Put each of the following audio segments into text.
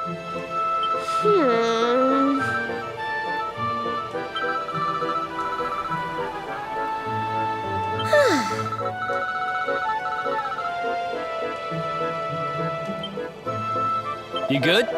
Hmm. You good?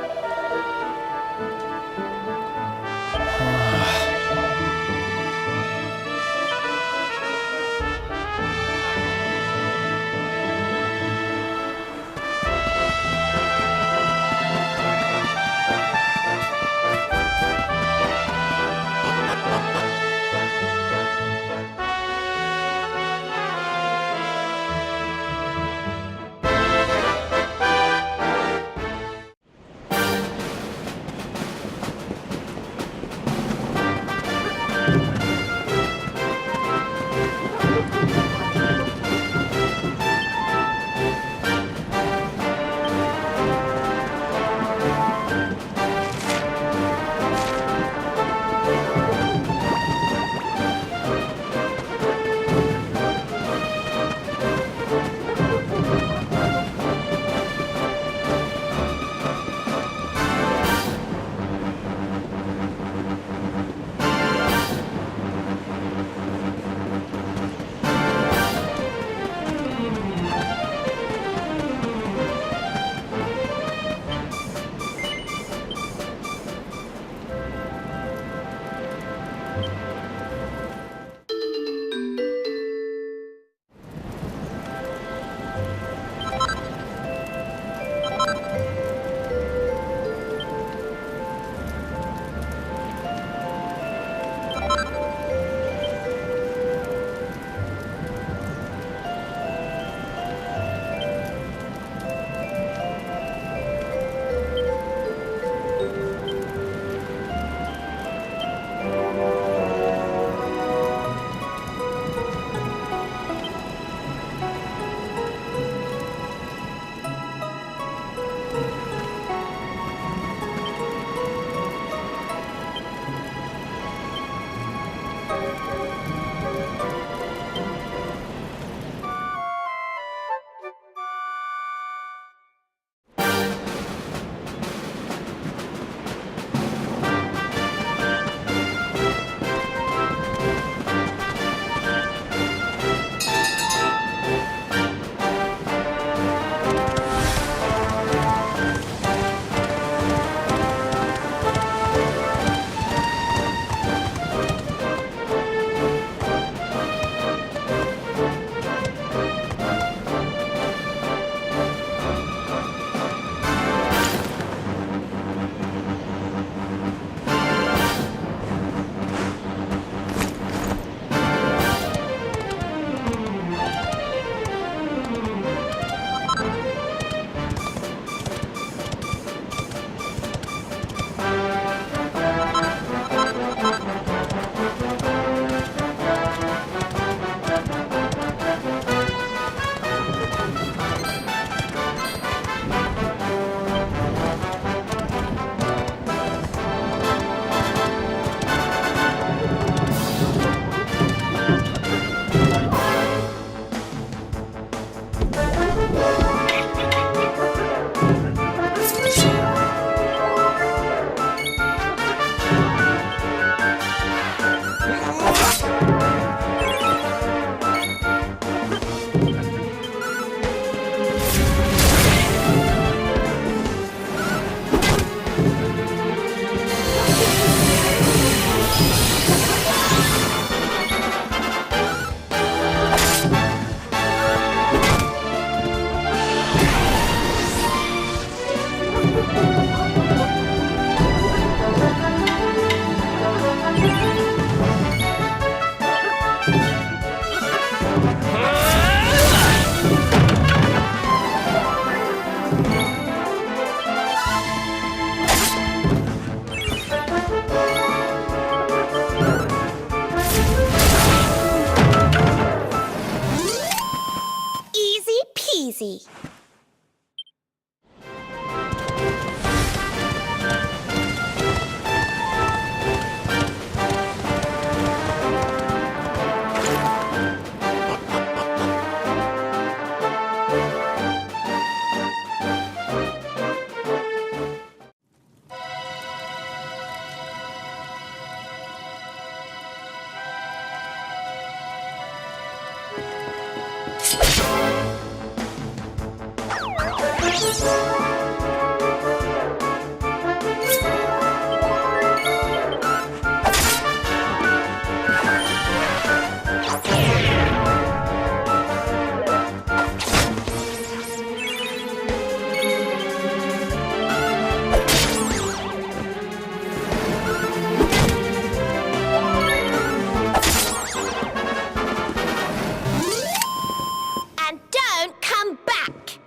And don't come back!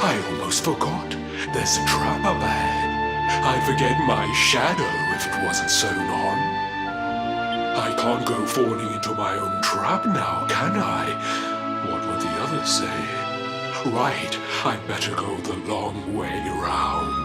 I almost forgot. There's a trap up ahead. I'd forget my shadow if it wasn't sewn on. I can't go falling into my own trap now, can I? What would the others say? Right, I'd better go the long way round.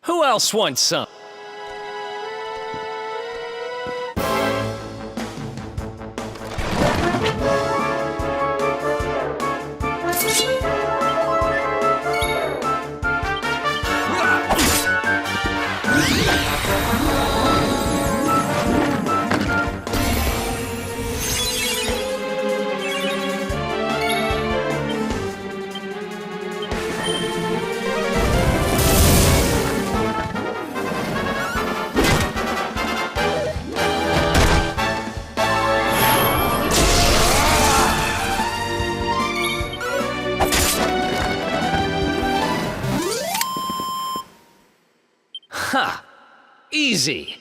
Who else wants some? crazy!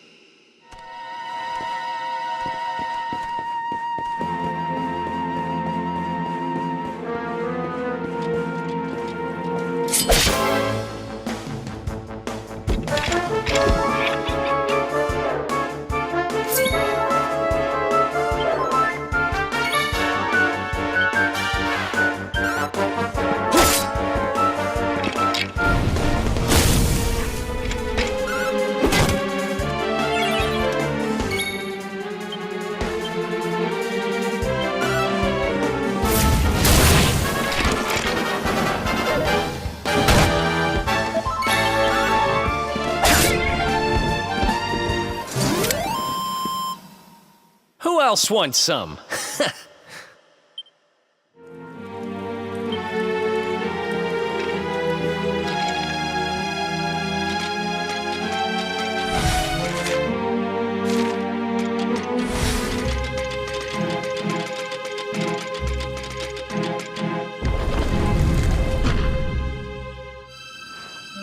Who else wants some?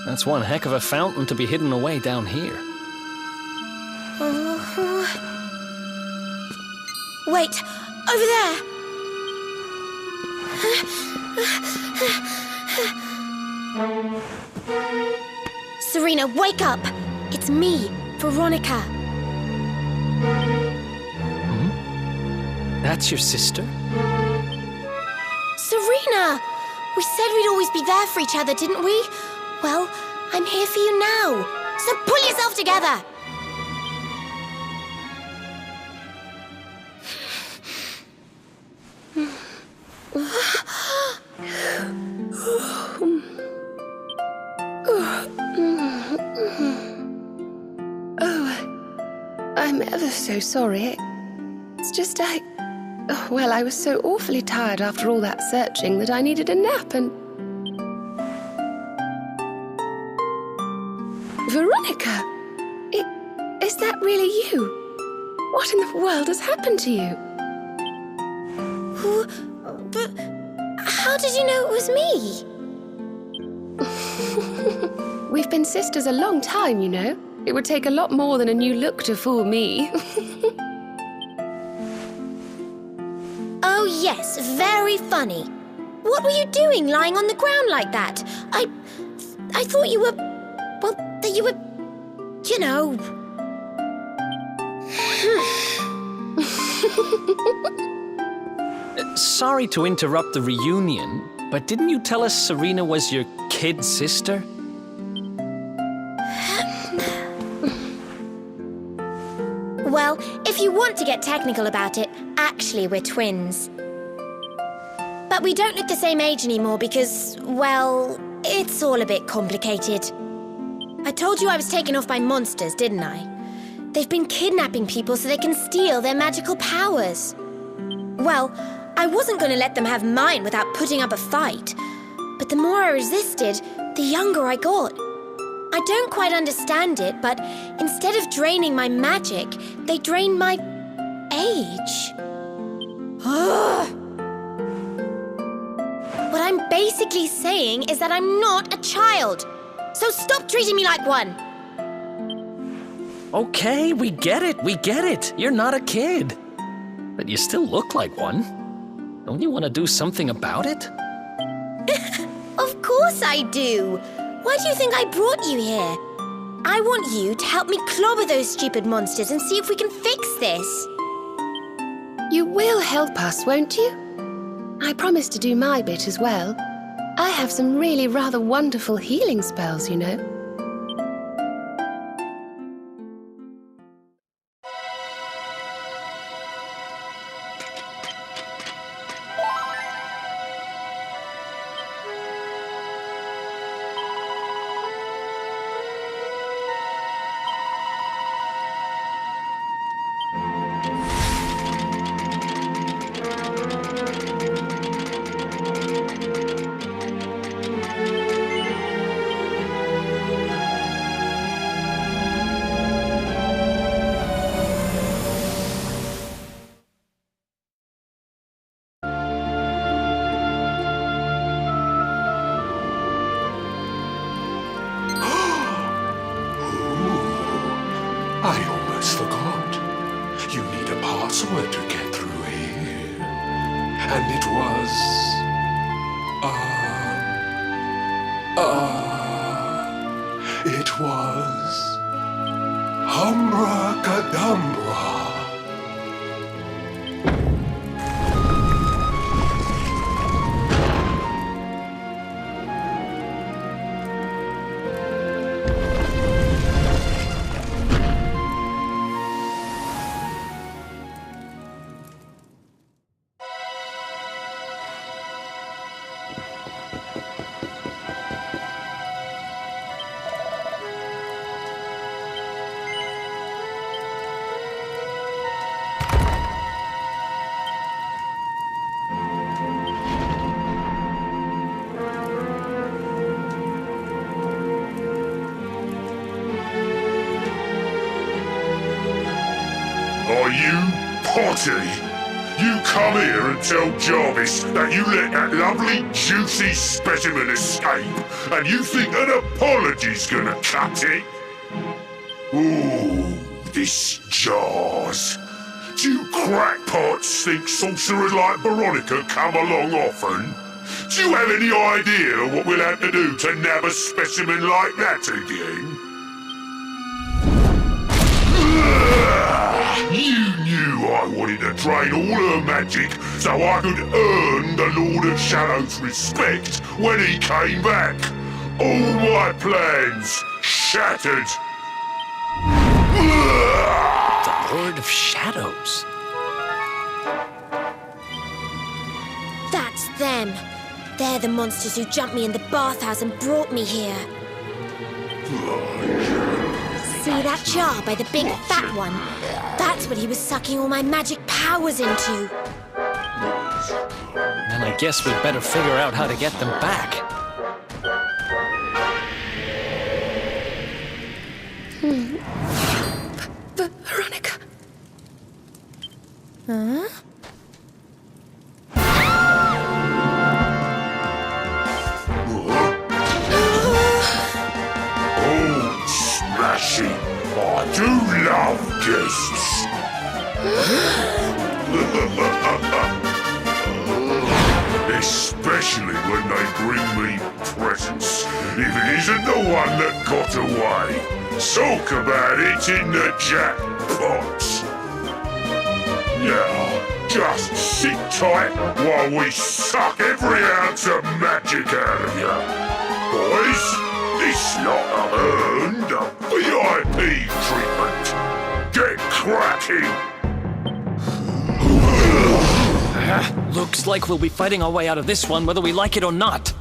That's one heck of a fountain to be hidden away down here. Wait, over there! Serena, wake up! It's me, Veronica. That's your sister? Serena! We said we'd always be there for each other, didn't we? Well, I'm here for you now. So pull yourself together! I'm ever so sorry. It's just well, I was so awfully tired after all that searching that I needed a nap and... Veronica! Is that really you? What in the world has happened to you? But how did you know it was me? We've been sisters a long time, you know. It would take a lot more than a new look to fool me. Oh, yes, very funny. What were you doing lying on the ground like that? I thought you were... well, that you were... you know... Sorry to interrupt the reunion, but didn't you tell us Serena was your kid sister? Well, if you want to get technical about it, actually we're twins. But we don't look the same age anymore because, well, it's all a bit complicated. I told you I was taken off by monsters, didn't I? They've been kidnapping people so they can steal their magical powers. Well, I wasn't going to let them have mine without putting up a fight. But the more I resisted, the younger I got. I don't quite understand it, but instead of draining my magic, they drained my age. What I'm basically saying is that I'm not a child. So stop treating me like one. Okay, we get it, You're not a kid. But you still look like one. Don't you want to do something about it? Of course I do. Why do you think I brought you here? I want you to help me clobber those stupid monsters and see if we can fix this. You will help us, won't you? I promise to do my bit as well. I have some really rather wonderful healing spells, you know. password to get through here. And it was... it was... Humbracadabra. Are you Potty? You come here and tell Jarvis that you let that lovely, juicy specimen escape, and you think an apology's gonna cut it? Ooh, this jars. Do you crackpots think sorcerers like Veronica come along often? Do you have any idea what we'll have to do to nab a specimen like that again? You knew I wanted to drain all her magic so I could earn the Lord of Shadow's respect when he came back. All my plans shattered. The Lord of Shadows. That's them. They're the monsters who jumped me in the bathhouse and brought me here. See that jar by the big fat one? That's what he was sucking all my magic powers into. Then I guess we'd better figure out how to get them back. Veronica. Huh? Oh, smashing! I do love guests. Especially when they bring me presents, if it isn't the one that got away. Talk about it in the jackpot. Now, just sit tight while we suck every ounce of magic out of you. Boys, this lot have earned a VIP treatment. Get cracking! Looks like we'll be fighting our way out of this one whether we like it or not.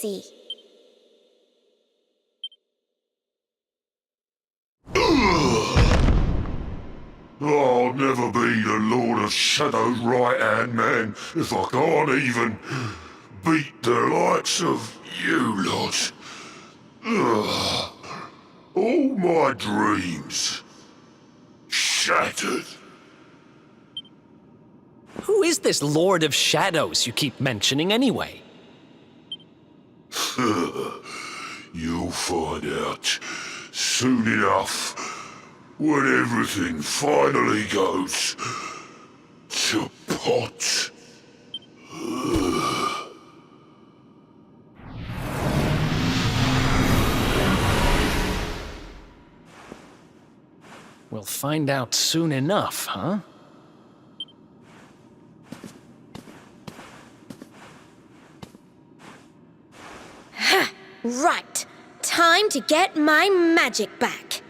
see. I'll never be the Lord of Shadow's right-hand man if I can't even beat the likes of you lot. Ugh. All my dreams shattered. Who is this Lord of Shadows you keep mentioning anyway? You'll find out soon enough when everything finally goes to pot. We'll find out soon enough, huh? Right. Time to get my magic back.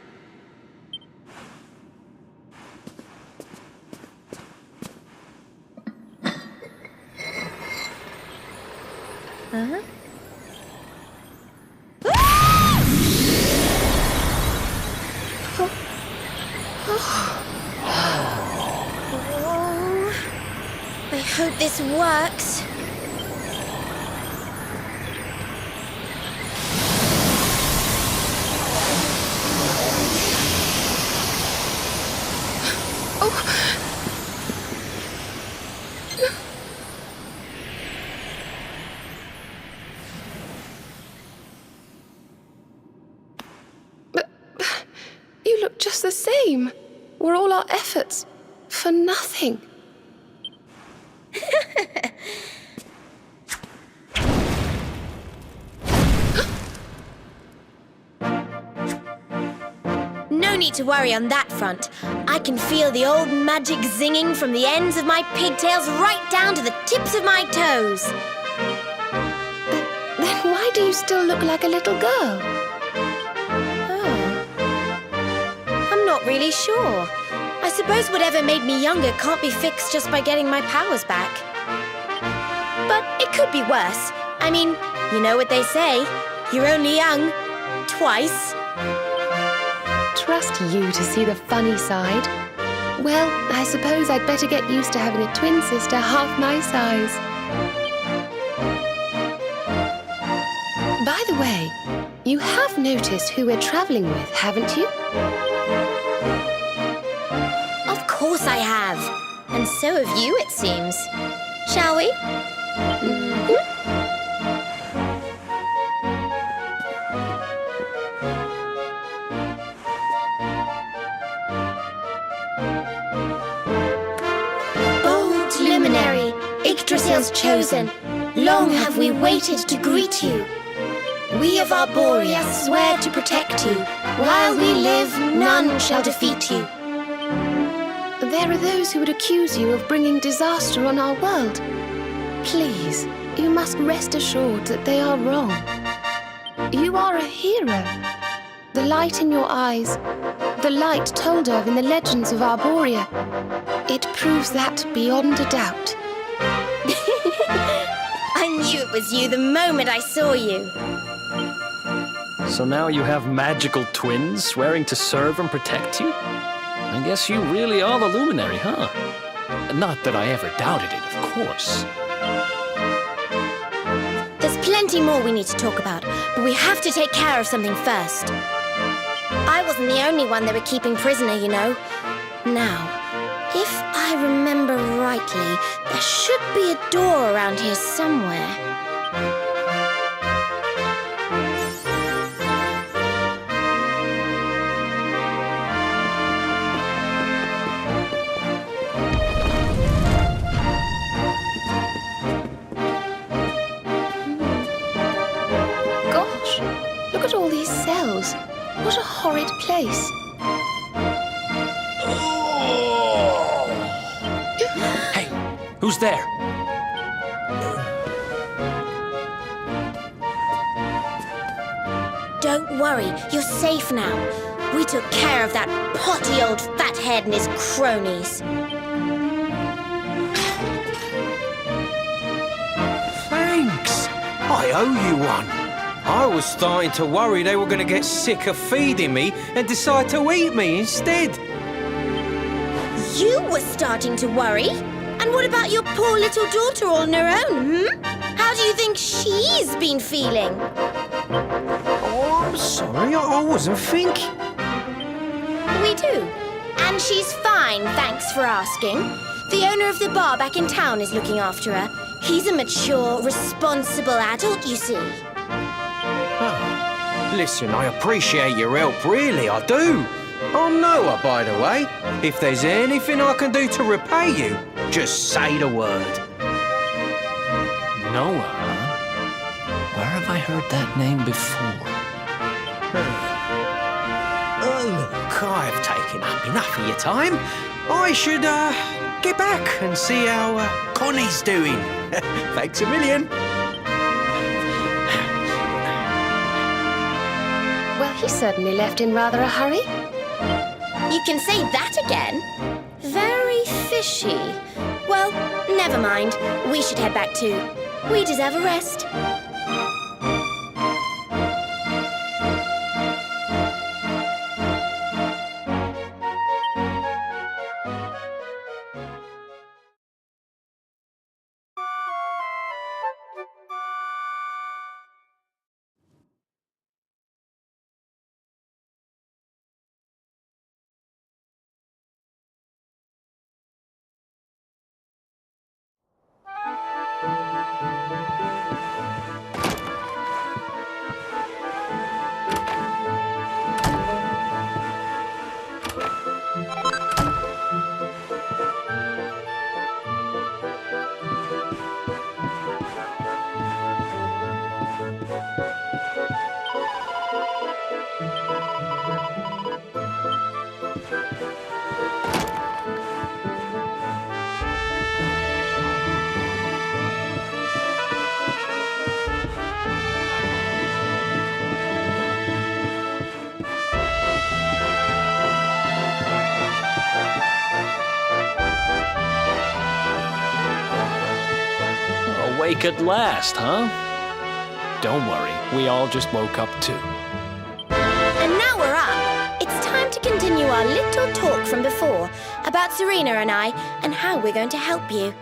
Huh? Oh, I hope this works. You look just the same. Were all our efforts for nothing? No need to worry on that front. I can feel the old magic zinging from the ends of my pigtails right down to the tips of my toes. Then why do you still look like a little girl? Oh. I'm not really sure. I suppose whatever made me younger can't be fixed just by getting my powers back. But it could be worse. I mean, you know what they say. You're only young. Twice. Trust you to see the funny side. Well, I suppose I'd better get used to having a twin sister half my size. By the way, you have noticed who we're traveling with, haven't you? Of course I have. And so have you, it seems. Shall we? Bold luminary, Yggdrasil's chosen, long have we waited to greet you. We of Arborea swear to protect you. While we live, none shall defeat you. There are those who would accuse you of bringing disaster on our world. Please, you must rest assured that they are wrong. You are a hero. The light in your eyes, the light told of in the legends of Arborea, it proves that beyond a doubt. I knew it was you the moment I saw you. So now you have magical twins swearing to serve and protect you? I guess you really are the Luminary, huh? Not that I ever doubted it, of course. There's plenty more we need to talk about, but we have to take care of something first. I wasn't the only one they were keeping prisoner, you know. Now, if I remember rightly, there should be a door around here somewhere. Gosh, look at all these cells. What a horrid place. Hey, who's there? Don't worry, you're safe now. We took care of that potty old fathead and his cronies. Thanks! I owe you one. I was starting to worry they were going to get sick of feeding me and decide to eat me instead. You were starting to worry? And what about your poor little daughter all on her own, How do you think she's been feeling? Oh, I'm sorry, I wasn't thinking. We do. And she's fine, thanks for asking. The owner of the bar back in town is looking after her. He's a mature, responsible adult, you see. Oh. Listen, I appreciate your help, really, I do. I'm Noah, by the way. If there's anything I can do to repay you, just say the word. Noah, huh? Where have I heard that name before? Oh, look, I've taken up enough of your time. I should, get back and see how, Connie's doing. Thanks a million. Well, he certainly left in rather a hurry. You can say that again. Very fishy. Well, never mind. We should head back too. We deserve a rest. Awake at last, huh? Don't worry, we all just woke up too. And now we're up. It's time to continue our little talk from before about Serena and I and how we're going to help you.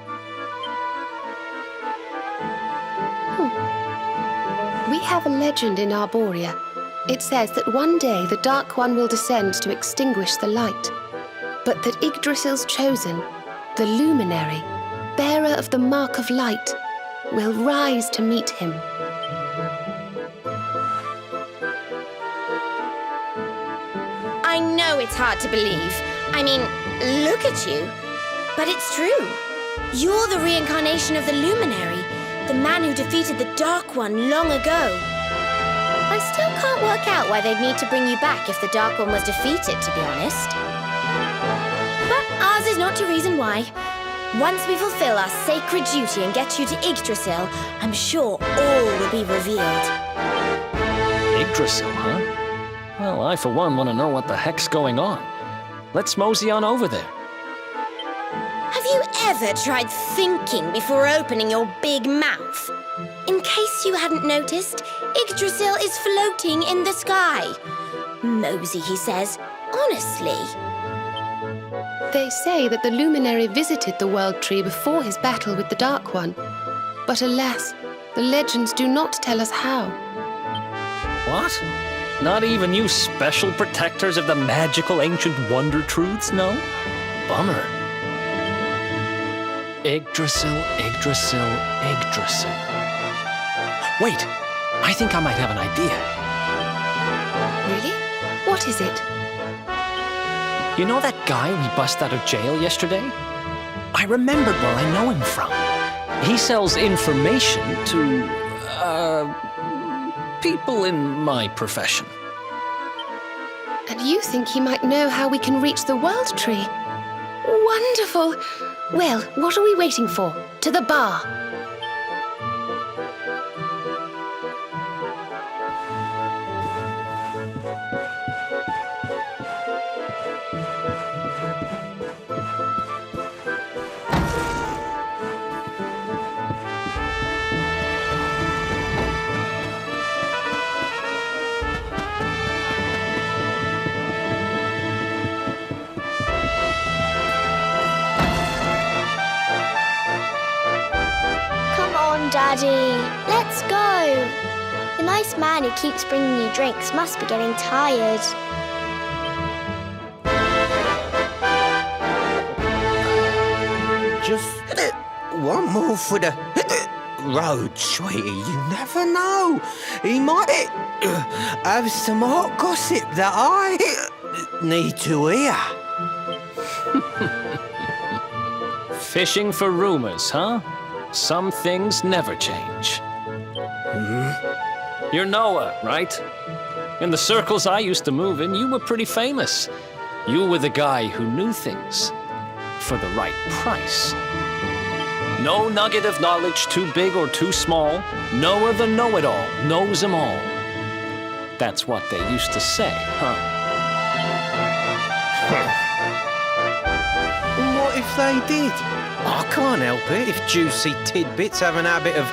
We have a legend in Arborea. It says that one day the Dark One will descend to extinguish the light, but that Yggdrasil's chosen, the Luminary, bearer of the Mark of Light, will rise to meet him. I know it's hard to believe. I mean, look at you. But it's true. You're the reincarnation of the Luminary, the man who defeated the Dark One long ago. I still can't work out why they'd need to bring you back if the Dark One was defeated, to be honest. But ours is not to reason why. Once we fulfill our sacred duty and get you to Yggdrasil, I'm sure all will be revealed. Yggdrasil, huh? Well, I for one want to know what the heck's going on. Let's mosey on over there. Have you ever tried thinking before opening your big mouth? In case you hadn't noticed, Yggdrasil is floating in the sky. Mosey, he says. Honestly. They say that the Luminary visited the World Tree before his battle with the Dark One. But alas, the legends do not tell us how. What? Not even you special protectors of the magical ancient wonder truths know? Bummer. Yggdrasil, Yggdrasil, Yggdrasil. Wait, I think I might have an idea. Really? What is it? You know that guy we bust out of jail yesterday? I remembered where I know him from. He sells information to, people in my profession. And you think he might know how we can reach the World Tree? Wonderful! Well, what are we waiting for? To the bar! Daddy. Let's go. The nice man who keeps bringing you drinks must be getting tired. Just one more for the road, sweetie. You never know. He might have some hot gossip that I need to hear. Fishing for rumors, huh? Some things never change. You're Noah, right? In the circles I used to move in, you were pretty famous. You were the guy who knew things for the right price. No nugget of knowledge too big or too small. Noah the know-it-all knows them all. That's what they used to say, huh? What if they did? I can't help it if juicy tidbits have an habit of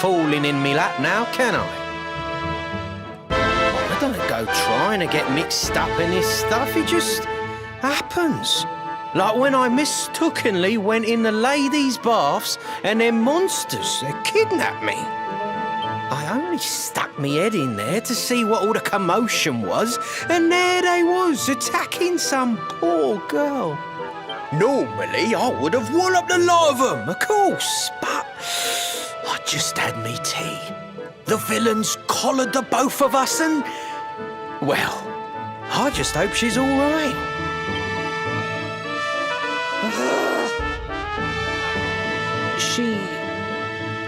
falling in me lap now, can I? I don't go trying to get mixed up in this stuff, it just happens. Like when I mistakenly went in the ladies' baths and them monsters, they kidnapped me. I only stuck me head in there to see what all the commotion was, and there they was, attacking some poor girl. Normally, I would have walloped a lot of them, of course, but I just had me tea. The villains collared the both of us and, well, I just hope she's all right. She...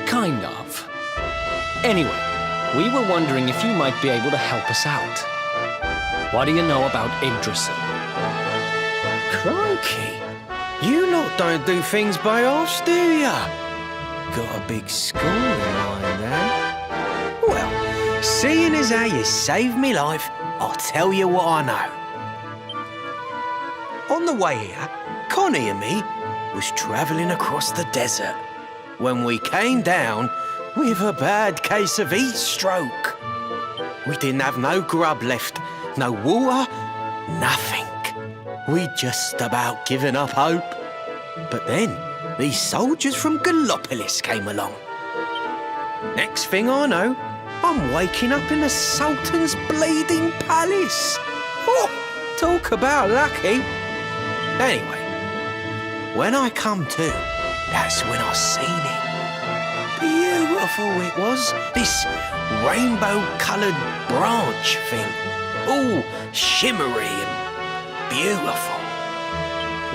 kind of. Anyway, we were wondering if you might be able to help us out. What do you know about Yggdrasil? Crikey, you lot don't do things by halves, do ya? Got a big score in mind, eh? Well, seeing as how you saved me life, I'll tell you what I know. On the way here, Connie and me was travelling across the desert when we came down with a bad case of heat stroke. We didn't have no grub left, no water, nothing. We'd just about given up hope. But then these soldiers from Gallopolis came along. Next thing I know, I'm waking up in the Sultan's bleeding palace. Oh, talk about lucky. Anyway, when I come to, that's when I seen it. Beautiful it was, this rainbow-coloured branch thing. All shimmery and beautiful.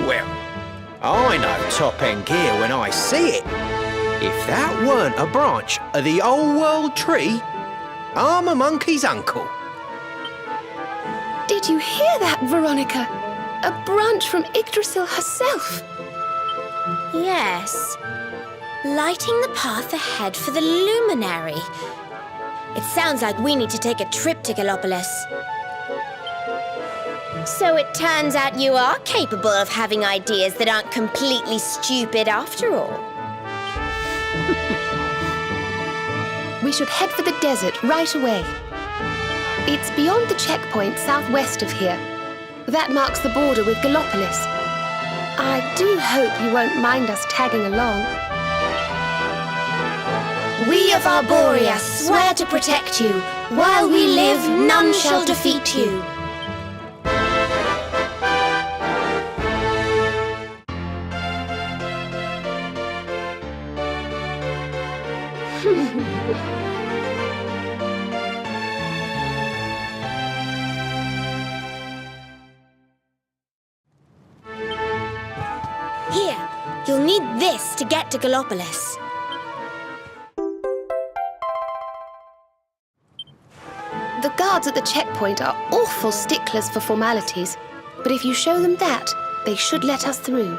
Well, I know top-end gear when I see it. If that weren't a branch of the old world tree, I'm a monkey's uncle. Did you hear that, Veronica? A branch from Yggdrasil herself. Yes. Lighting the path ahead for the luminary. It sounds like we need to take a trip to Gallopolis. So it turns out you are capable of having ideas that aren't completely stupid after all. We should head for the desert right away. It's beyond the checkpoint southwest of here. That marks the border with Gallopolis. I do hope you won't mind us tagging along. We of Arborea swear to protect you. While we live, none shall defeat you. Here, you'll need this to get to Gallopolis. The guards at the checkpoint are awful sticklers for formalities, but if you show them that, they should let us through.